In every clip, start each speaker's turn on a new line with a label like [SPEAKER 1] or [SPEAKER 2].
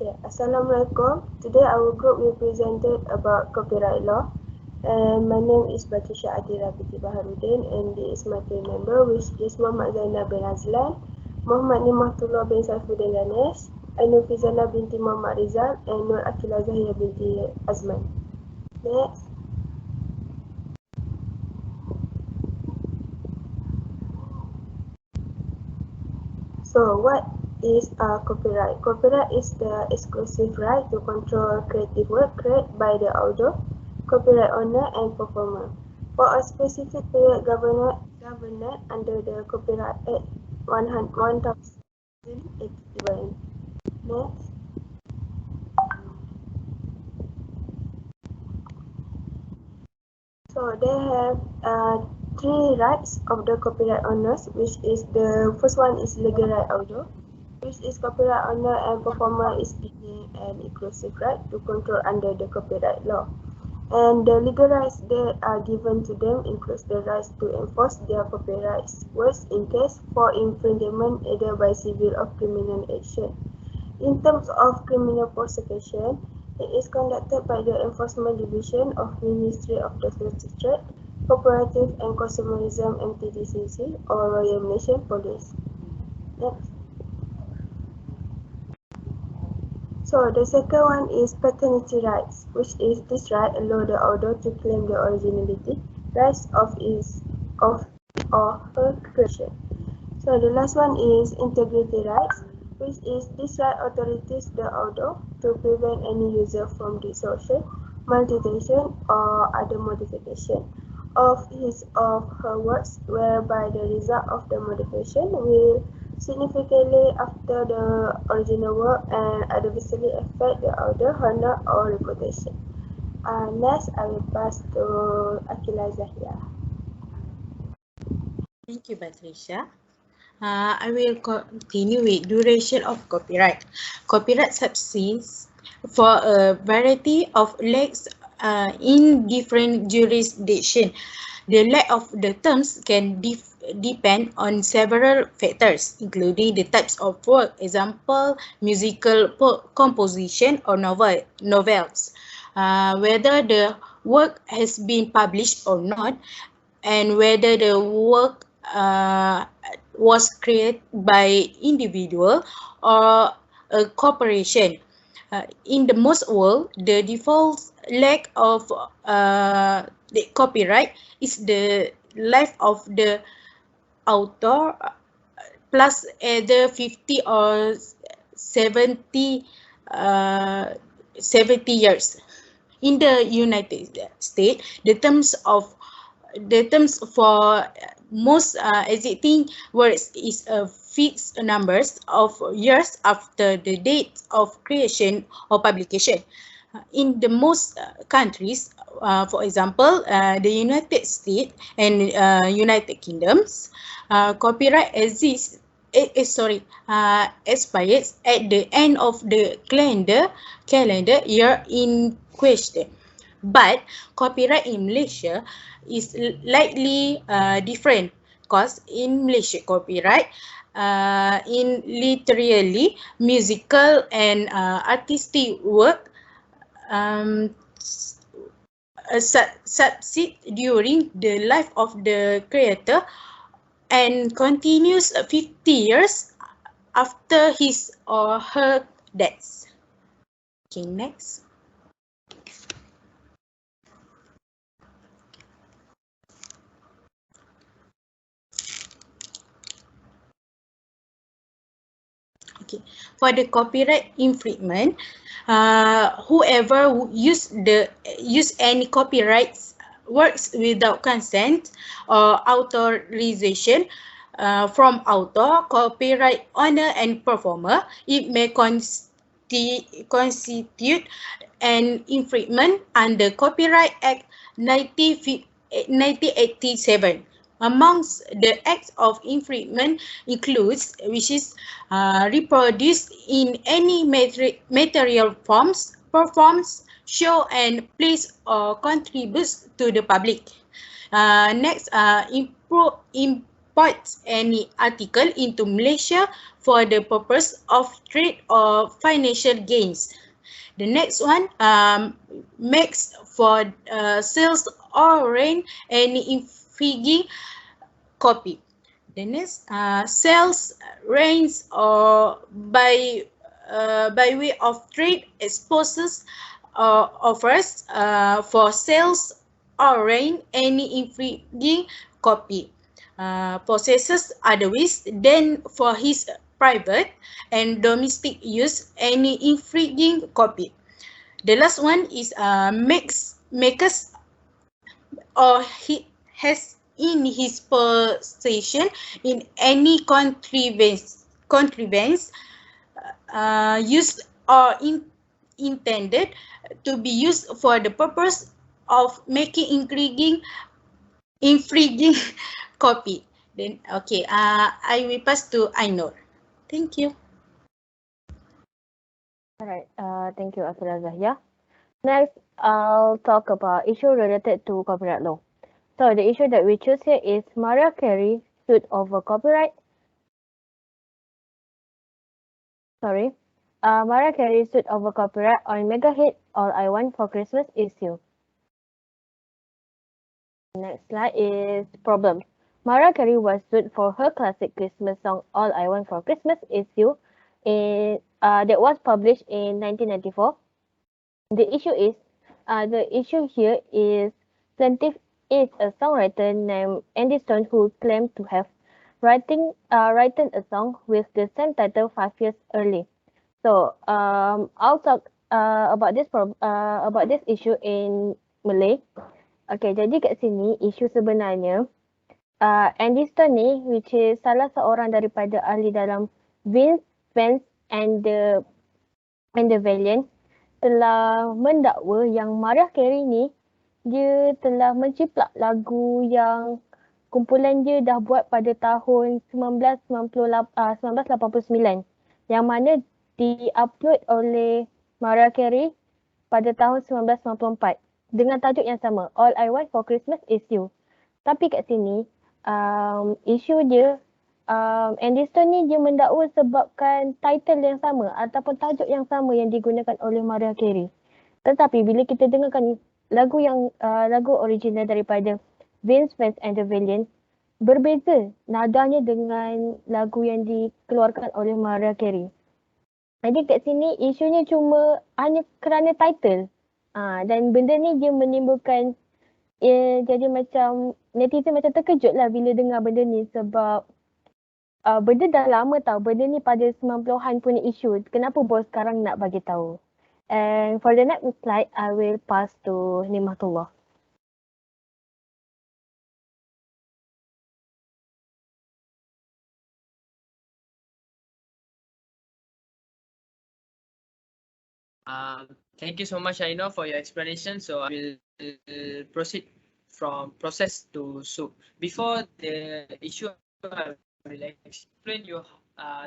[SPEAKER 1] Okay, Assalamualaikum. Today our group will presented about copyright law. And my name is BATRISYIA binti Baharuddin, and this is my team member, which is Muhammad ZAINAL bin AZLAN, Muhammad NIHMATULLAH bin SAIFUDin GANESH, AINNUR FIRZANAH binti Muhammad RIZAL, and Nur AQILAH ZAHIAH binti AZMAN. Next. So what is copyright? Copyright is the exclusive right to control creative work created by the author, copyright owner and performer for a specific period governed under the Copyright Act 1081. Next. So they have three rights of the copyright owners, which is the first one is legal right author, which is copyright owner and performer is given an exclusive right to control under the copyright law. And the legal rights that are given to them includes the rights to enforce their copyright works in case for infringement either by civil or criminal action. In terms of criminal prosecution, it is conducted by the Enforcement Division of Ministry of the Trade, Cooperative and Consumerism (MTDCC) or Royal Malaysian Police. Next. So the second one is paternity rights, which is this right allow the author to claim the originality rights of his or her creation. So the last one is integrity rights, which is this right authorities the author to prevent any user from distortion, malicitation, or other modification of his or her works, whereby the result of the modification will significantly after the original work and adversely affect the author, honor, or reputation. Next, I will pass to AQILAH ZAHIAH.
[SPEAKER 2] Thank you, Batrisya. I will continue with duration of copyright. Copyright subsists for a variety of legs in different jurisdictions. The length of the terms can depend on several factors, including the types of work, example, musical composition or novels, whether the work has been published or not, and whether the work was created by individual or a corporation. In the most world, the default length of the copyright is the life of the author plus either 50 or 70 years. In the United States, the terms for most existing works is a fixed numbers of years after the date of creation or publication. In the most countries, for example, the United States and United Kingdoms, copyright expires at the end of the calendar year in question. But copyright in Malaysia is likely different, because in Malaysia copyright in literally musical and artistic work subsist during the life of the creator and continues 50 years after his or her death. Okay, next. Okay, for the copyright infringement, whoever use any copyrights works without consent or authorization from author, copyright owner, and performer, it may constitute an infringement under Copyright Act 1987. Amongst the acts of infringement includes which is reproduced in any material forms, performs, show and plays or contributes to the public. Next, imports any article into Malaysia for the purpose of trade or financial gains. The next one, makes for sales or rent any infringing copy. The next, sells, rents, or by way of trade exposes offers for sales or rent any infringing copy. Possesses otherwise than for his private and domestic use any infringing copy. The last one is makes or he has in his possession in any contrivance used or intended to be used for the purpose of making infringing copy. Then okay, I will pass to AINNUR. Thank you.
[SPEAKER 3] Alright, thank you, ZAHIAH. Next, I'll talk about issue related to copyright law. So the issue that we choose here is Mariah Carey sued over copyright. Mariah Carey sued over copyright on mega hit All I Want for Christmas Is You. Next slide is problem. Mariah Carey was sued for her classic Christmas song All I Want for Christmas Is You that was published in 1994. The issue here is plaintiff is a songwriter named Andy Stone who claimed to have written a song with the same title 5 years early. So I'll talk about this issue in Malay. Okay, jadi kat sini isu sebenarnya Andy Stone ni, which is salah seorang daripada ahli dalam Vince Vance and the Valiant, telah mendakwa yang Mariah Carey ni dia telah menciplak lagu yang kumpulan dia dah buat pada tahun 1989 yang mana di-upload oleh Mariah Carey pada tahun 1994 dengan tajuk yang sama, All I Want for Christmas Is You. Tapi kat sini isu dia Andy Stone ni dia mendakwa sebabkan title yang sama ataupun tajuk yang sama yang digunakan oleh Mariah Carey. Tetapi bila kita dengarkan lagu original daripada Vince Vance and the Valiant, berbeza nadanya dengan lagu yang dikeluarkan oleh Mariah Carey. Jadi kat sini isunya cuma hanya kerana title. Dan benda ni dia menimbulkan jadi macam netizen macam terkejut lah bila dengar benda ni sebab benda dah lama tau. Benda ni pada 90-an punya isu. Kenapa bos sekarang nak bagi tahu? And for the next slide, I will pass to NIHMATULLAH.
[SPEAKER 4] Thank you so much, AINNUR, for your explanation. So I will proceed from process to sue. Before the issue, I will explain you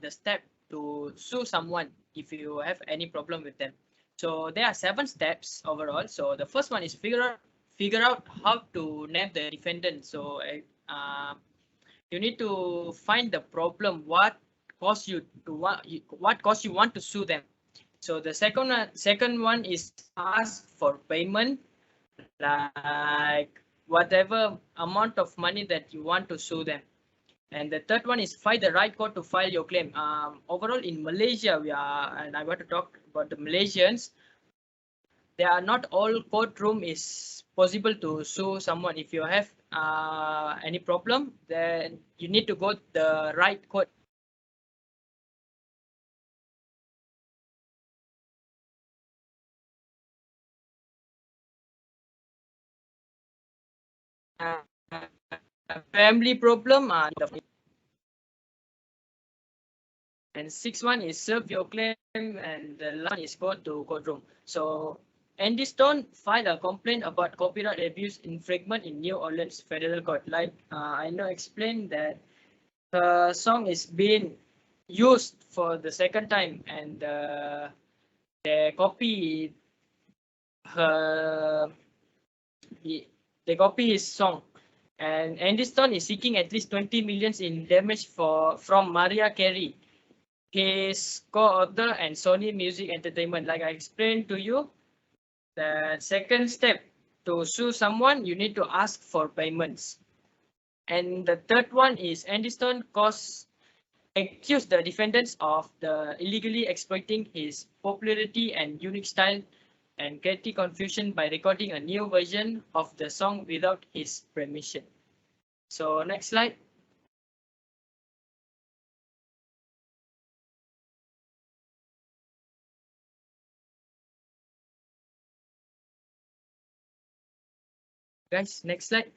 [SPEAKER 4] the step to sue someone if you have any problem with them. So there are 7 steps overall. So the first one is figure out how to name the defendant. So you need to find the problem, what caused you want to sue them. So the second one is ask for payment, like whatever amount of money that you want to sue them. And the third one is find the right court to file your claim. Overall in Malaysia, and I want to talk about the Malaysians. There are not all courtroom is possible to sue someone. If you have any problem, then you need to go to the right court. Family problem, and 6th one is serve your claim, and the last one is go to courtroom. So Andy Stone filed a complaint about copyright abuse infringement in New Orleans Federal Court. Like I know explained that the song is being used for the second time, and they copy his song, And Aniston is seeking at least 20 millions in damage from Mariah Carey, his co-author and Sony Music Entertainment. Like I explained to you, the second step to sue someone, you need to ask for payments. And the third one is Aniston accused the defendants of illegally exploiting his popularity and unique style and creating confusion by recording a new version of the song without his permission. So next slide. Guys, next slide.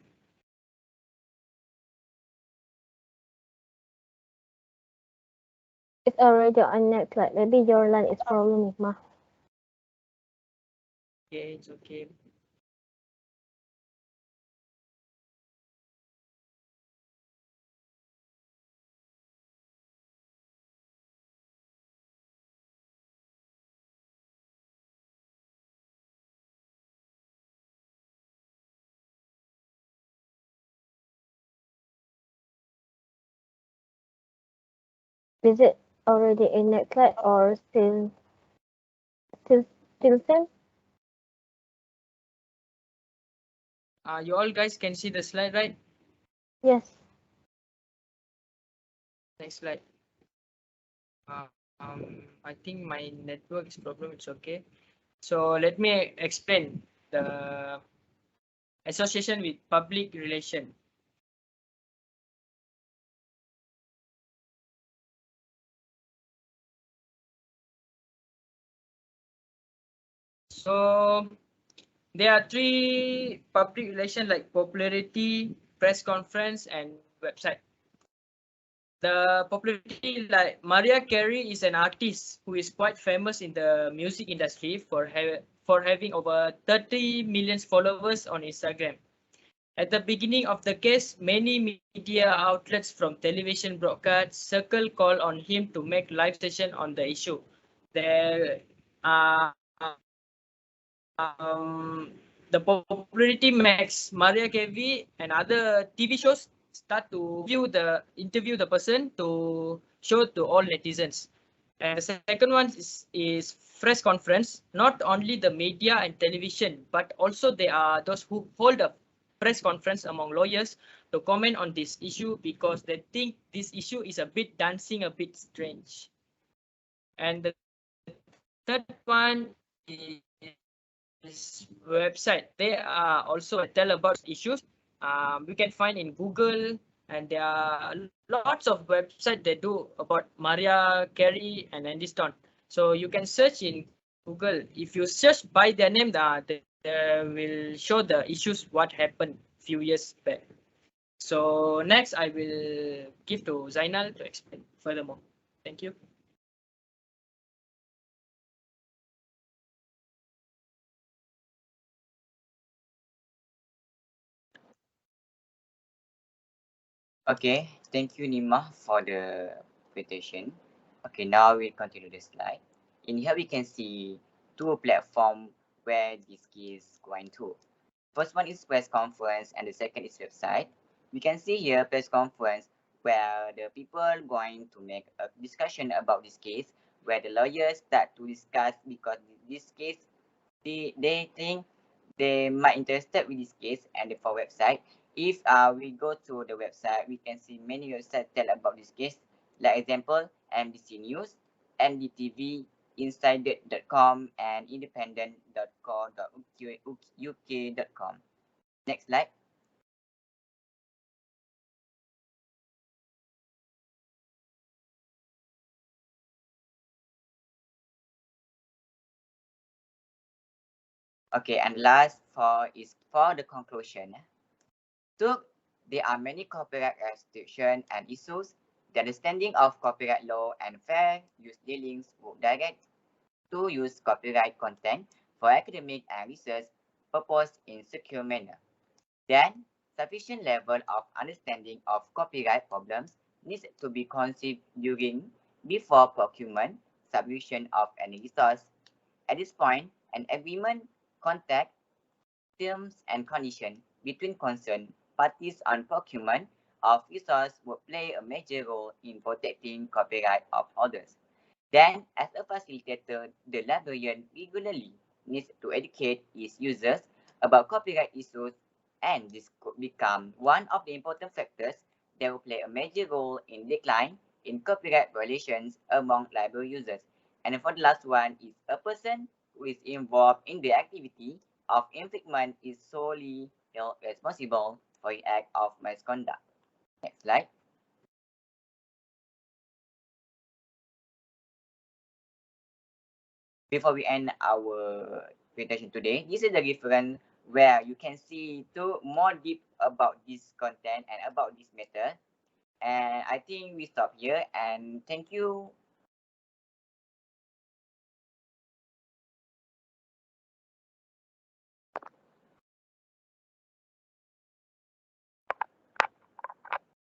[SPEAKER 3] It's already on next slide. Maybe your line is problem, Nihma.
[SPEAKER 4] Okay, it's okay.
[SPEAKER 3] Is it already in next slide or still same?
[SPEAKER 4] You all guys can see the slide, right?
[SPEAKER 3] Yes.
[SPEAKER 4] Next slide. I think my network is problem. It's okay. So let me explain the association with public relation. So there are three public relations like popularity, press conference, and website. The popularity, like Mariah Carey is an artist who is quite famous in the music industry for having over 30 million followers on Instagram. At the beginning of the case, many media outlets from television broadcasts circle call on him to make live session on the issue. The the popularity makes Mariah Carey and other TV shows start to interview the person to show to all netizens. And the second one is press conference. Not only the media and television, but also there are those who hold a press conference among lawyers to comment on this issue because they think this issue is a bit dancing, a bit strange. And the third one is website. They are also tell about issues. We can find in Google, and there are lots of websites that do about Mariah Carey and Aniston. So you can search in Google. If you search by their name, they will show the issues what happened few years back. So next, I will give to Zainal to explain furthermore. Thank you.
[SPEAKER 5] Okay, thank you Nima for the presentation. Okay, now we continue the slide. In here we can see two platforms where this is going to. First one is press conference and the second is website. We can see here press conference where the people going to make a discussion about this case, where the lawyers start to discuss because this case they think they might interested with this case. And for website, if we go to the website, we can see many websites tell about this case. Like example, MBC News, NDTV, Insider.com, and Independent.co.uk.com. Next slide. Okay, and last is for the conclusion. So there are many copyright restrictions and issues. The understanding of copyright law and fair use dealings would direct to use copyright content for academic and research purpose in secure manner. Then, sufficient level of understanding of copyright problems needs to be conceived during before procurement, submission of any resource. At this point, an agreement contact terms and conditions between concerned parties on procurement of resource would play a major role in protecting copyright of others. Then, as a facilitator, the librarian regularly needs to educate its users about copyright issues, and this could become one of the important factors that will play a major role in decline in copyright violations among library users. And for the last one is a person who is involved in the activity of infringement is solely held responsible for the act of misconduct. Next slide. Before we end our presentation today, this is the reference where you can see to more deep about this content and about this matter. And I think we stop here, and thank you